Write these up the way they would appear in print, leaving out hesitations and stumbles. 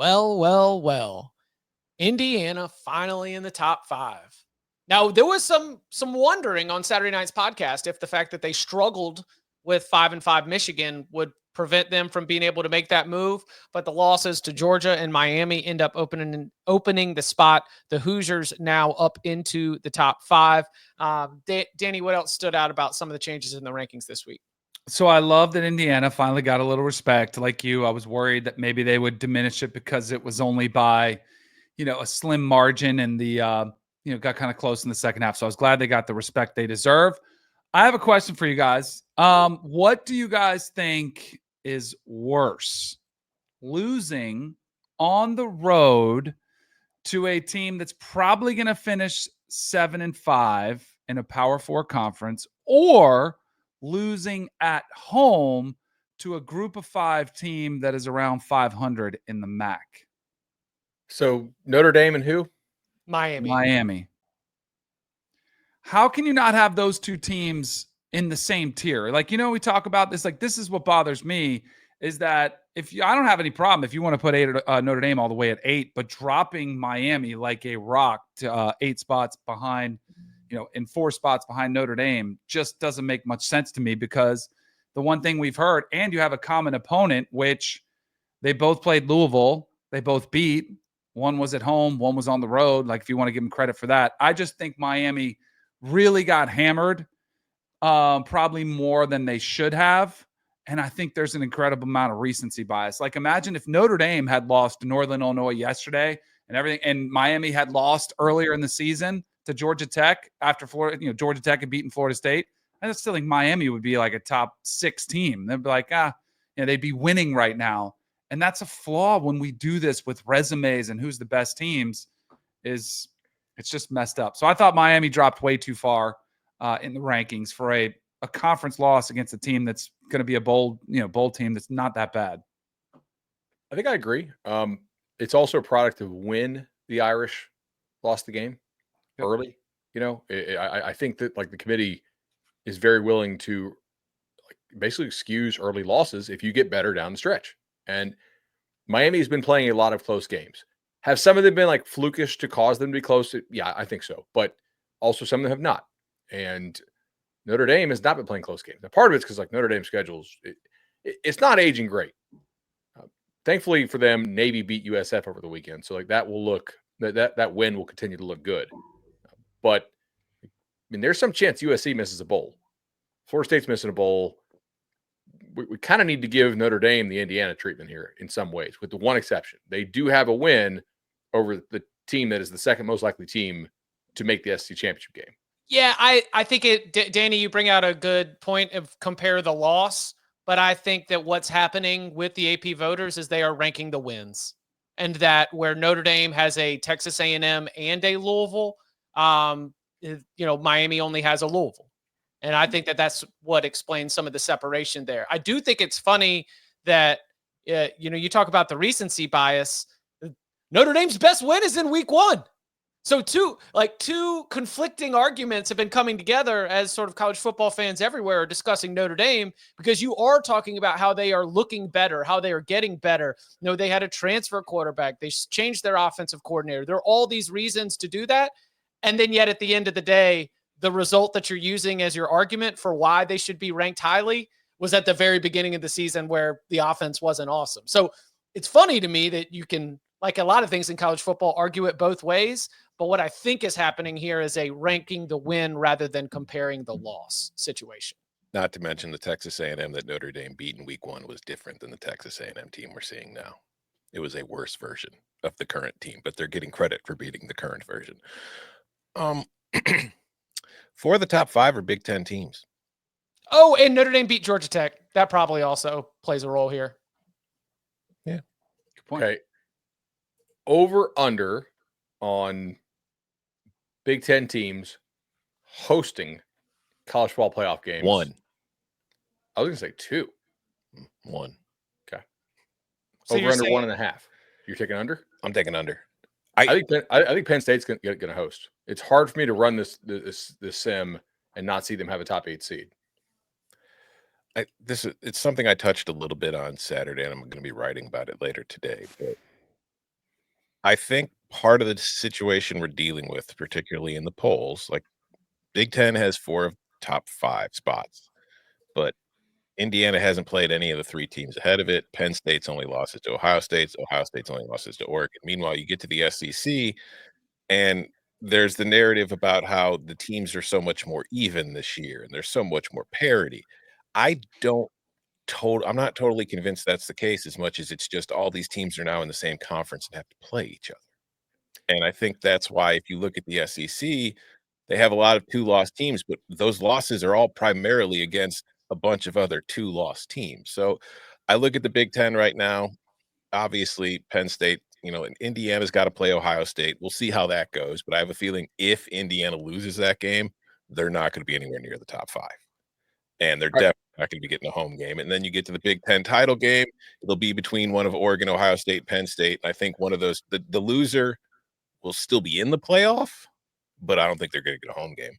Well. Indiana finally in the top 5. Now, there was some wondering on Saturday night's podcast if the fact that they struggled with 5-5 Michigan would prevent them from being able to make that move, but the losses to Georgia and Miami end up opening the spot. The Hoosiers now up into the top 5. Danny, what else stood out about some of the changes in the rankings this week? So I love that Indiana finally got a little respect. Like you, I was worried that maybe they would diminish it because it was only by, a slim margin, and the got kind of close in the second half. So I was glad they got the respect they deserve. I have a question for you guys. What do you guys think is worse, losing on the road to a team that's probably going to finish 7-5 in a Power 4 conference, or losing at home to a Group of 5 team that is around 500 in the MAC? So Notre Dame and who? Miami. How can you not have those two teams in the same tier? Like, we talk about this, like, this is what bothers me, is that I don't have any problem if you want to put Notre Dame all the way at 8, but dropping Miami like a rock to 8 spots behind, in 4 spots behind Notre Dame just doesn't make much sense to me, because the one thing we've heard, and you have a common opponent, which they both played Louisville, they both beat. One was at home, one was on the road. Like, if you want to give them credit for that, I just think Miami really got hammered, probably more than they should have. And I think there's an incredible amount of recency bias. Like, imagine if Notre Dame had lost to Northern Illinois yesterday and everything, and Miami had lost earlier in the season to Georgia Tech after Florida, Georgia Tech had beaten Florida State. I still think Miami would be like a top 6 team. They'd be like, they'd be winning right now. And that's a flaw when we do this with resumes and who's the best teams, is it's just messed up. So I thought Miami dropped way too far in the rankings for a conference loss against a team that's going to be a bowl team that's not that bad. I think I agree. It's also a product of when the Irish lost the game early. I think that, like, the committee is very willing to, like, basically excuse early losses if you get better down the stretch. And Miami has been playing a lot of close games. Have some of them been like flukish to cause them to be close? Yeah, I think so. But also some of them have not. And Notre Dame has not been playing close games. Now, part of it's because, like, Notre Dame's schedules, it's not aging great. Thankfully for them, Navy beat USF over the weekend, so, like, that will look that win will continue to look good. But I mean, there's some chance USC misses a bowl. Florida State's missing a bowl. We kind of need to give Notre Dame the Indiana treatment here in some ways, with the one exception. They do have a win over the team that is the second most likely team to make the SEC championship game. Yeah, I think Danny, you bring out a good point of compare the loss, but I think that what's happening with the AP voters is they are ranking the wins, and that where Notre Dame has a Texas A&M and a Louisville, Miami only has a Louisville. And I think that that's what explains some of the separation there. I do think it's funny that, you talk about the recency bias. Notre Dame's best win is in week 1. So two conflicting arguments have been coming together as sort of college football fans everywhere are discussing Notre Dame, because you are talking about how they are looking better, how they are getting better. They had a transfer quarterback. They changed their offensive coordinator. There are all these reasons to do that. And then yet at the end of the day, the result that you're using as your argument for why they should be ranked highly was at the very beginning of the season, where the offense wasn't awesome. So it's funny to me that you can, like a lot of things in college football, argue it both ways. But what I think is happening here is a ranking the win rather than comparing the loss situation. Not to mention the Texas A&M that Notre Dame beat in week 1 was different than the Texas A&M team we're seeing now. It was a worse version of the current team, but they're getting credit for beating the current version. 4 of the top 5 are Big Ten teams. Oh, and Notre Dame beat Georgia Tech. That probably also plays a role here. Yeah. Good point. Okay. Over under on Big Ten teams hosting college football playoff games. 1. I was going to say 2. 1. Okay. So over under 1.5. You're taking under? I'm taking under. I think Penn State's going to host. It's hard for me to run this sim and not see them have a top 8 seed. It's something I touched a little bit on Saturday, and I'm going to be writing about it later today. But I think part of the situation we're dealing with, particularly in the polls, like Big Ten has 4 of top 5 spots, but Indiana hasn't played any of the 3 teams ahead of it. Penn State's only losses to Ohio State. Ohio State's only losses to Oregon. Meanwhile, you get to the SEC, and there's the narrative about how the teams are so much more even this year, and there's so much more parity. I don't I'm not totally convinced that's the case as much as it's just all these teams are now in the same conference and have to play each other. And I think that's why if you look at the SEC, they have a lot of 2-loss teams, but those losses are all primarily against a bunch of other 2-loss teams. So I look at the Big Ten right now. Obviously, Penn State, and Indiana's got to play Ohio State. We'll see how that goes. But I have a feeling if Indiana loses that game, they're not going to be anywhere near the top 5. And they're definitely not going to be getting a home game. And then you get to the Big Ten title game. It'll be between one of Oregon, Ohio State, Penn State. And I think one of those, the loser will still be in the playoff, but I don't think they're going to get a home game.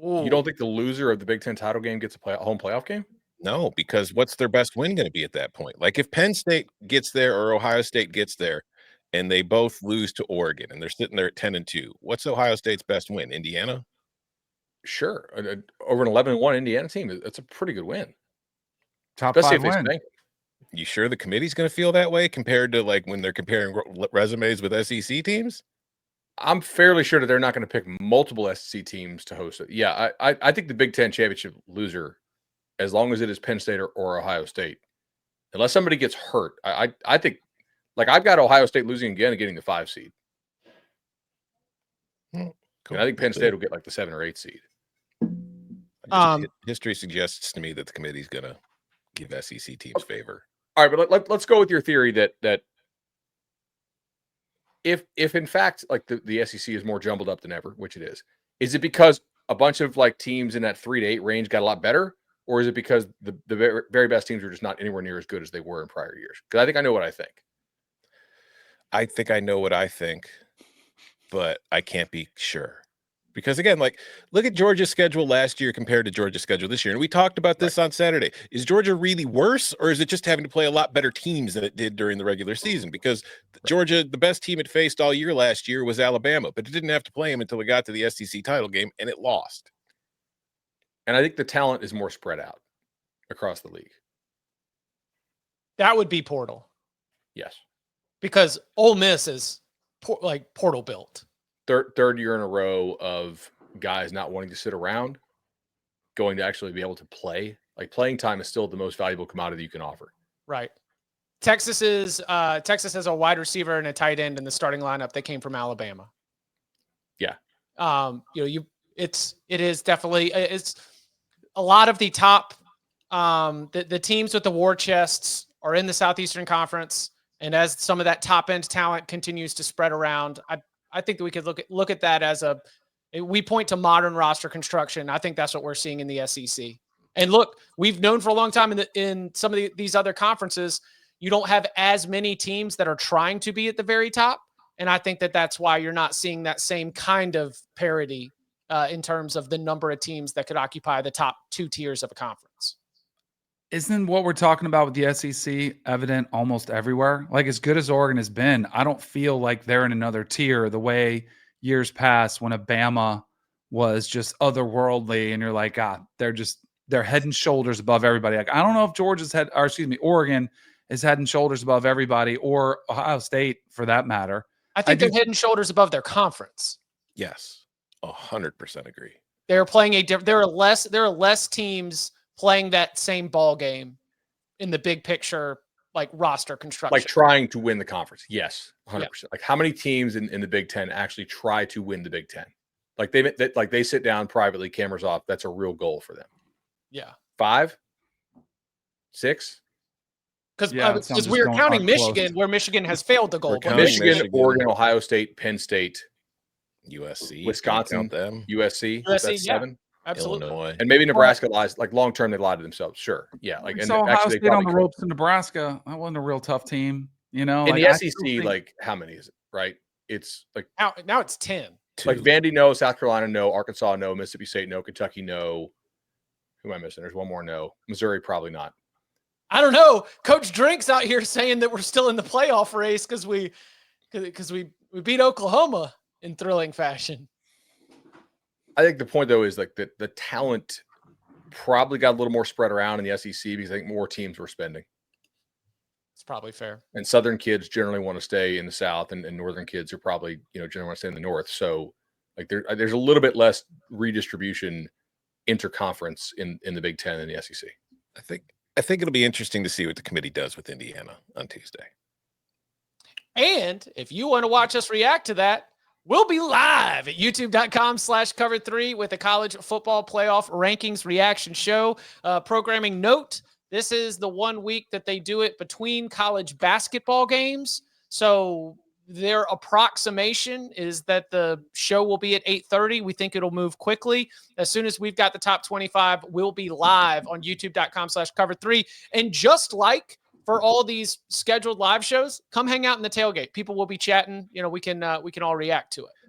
You don't think the loser of the Big Ten title game gets a home playoff game? No, because what's their best win going to be at that point? Like if Penn State gets there or Ohio State gets there and they both lose to Oregon and they're sitting there at 10-2, what's Ohio State's best win? Indiana? Sure. Over an 11-1 Indiana team, that's a pretty good win. Top Especially 5 if they win. spank them. You sure the committee's going to feel that way compared to like when they're comparing resumes with SEC teams? I'm fairly sure that they're not going to pick multiple SEC teams to host it. Yeah, I think the Big Ten championship loser, as long as it is Penn State or Ohio State, unless somebody gets hurt, I think, like I've got Ohio State losing again and getting the 5 seed. Cool. And I think Penn State will get like the 7 or 8 seed. History suggests to me that the committee's going to give SEC teams favor. All right, but let's go with your theory that if in fact like the SEC is more jumbled up than ever, which it is it because a bunch of like teams in that 3 to 8 range got a lot better, or is it because the very, very best teams are just not anywhere near as good as they were in prior years? Because I think I know what I think. I think I know what I think, but I can't be sure. Because again, like look at Georgia's schedule last year compared to Georgia's schedule this year. And we talked about this on Saturday. Is Georgia really worse, or is it just having to play a lot better teams than it did during the regular season? Because Georgia, the best team it faced all year last year was Alabama, but it didn't have to play them until it got to the SEC title game, and it lost. And I think the talent is more spread out across the league. That would be portal. Yes. Because Ole Miss is portal built. Third year in a row of guys not wanting to sit around, going to actually be able to play. Like playing time is still the most valuable commodity you can offer. Right. Texas has a wide receiver and a tight end in the starting lineup that came from Alabama. Yeah. It is definitely it's a lot of the top the teams with the war chests are in the Southeastern Conference, and as some of that top end talent continues to spread around, I think that we could look at that as we point to modern roster construction. I think that's what we're seeing in the SEC. And look, we've known for a long time in some of these other conferences, you don't have as many teams that are trying to be at the very top. And I think that that's why you're not seeing that same kind of parity in terms of the number of teams that could occupy the top 2 tiers of a conference. Isn't what we're talking about with the SEC evident almost everywhere? Like as good as Oregon has been, I don't feel like they're in another tier the way years past when Bama was just otherworldly and you're like, they're head and shoulders above everybody. Like I don't know if Oregon is head and shoulders above everybody, or Ohio State for that matter. I think they're head and shoulders above their conference. Yes, 100% agree. They're playing there are less teams playing that same ball game in the big picture, like roster construction. Like trying to win the conference. Yes, 100%. Yeah. Like how many teams in the Big Ten actually try to win the Big Ten? Like they sit down privately, cameras off. That's a real goal for them. Yeah. 5, 6? Because we're counting Michigan, where Michigan has failed the goal. Michigan, Oregon, Ohio State, Penn State, USC, Wisconsin, them. USC. That's 7. Absolutely. Illinois. And maybe Nebraska lies, like long term, they lie to themselves. Sure. Yeah. Like, and Ohio actually, State on the ropes in Nebraska. That wasn't a real tough team. In the SEC, like how many is it? Right? It's like now it's 10. 2. Like Vandy, no. South Carolina, no. Arkansas, no. Mississippi State, no. Kentucky, no. Who am I missing? There's one more no. Missouri, probably not. I don't know. Coach Drink's out here saying that we're still in the playoff race because we because we beat Oklahoma in thrilling fashion. I think the point though is like the talent probably got a little more spread around in the SEC because I think more teams were spending. It's probably fair. And Southern kids generally want to stay in the South, and Northern kids are probably generally want to stay in the North. So like there's a little bit less redistribution interconference in the Big Ten and the SEC. I think it'll be interesting to see what the committee does with Indiana on Tuesday. And if you want to watch us react to that, we'll be live at youtube.com/cover3 with a college football playoff rankings reaction show. Programming note, this is the 1 week that they do it between college basketball games. So their approximation is that the show will be at 8:30. We think it'll move quickly. As soon as we've got the top 25, we'll be live on youtube.com/cover3. And just like for all these scheduled live shows, come hang out in the tailgate. People will be chatting. We can all react to it.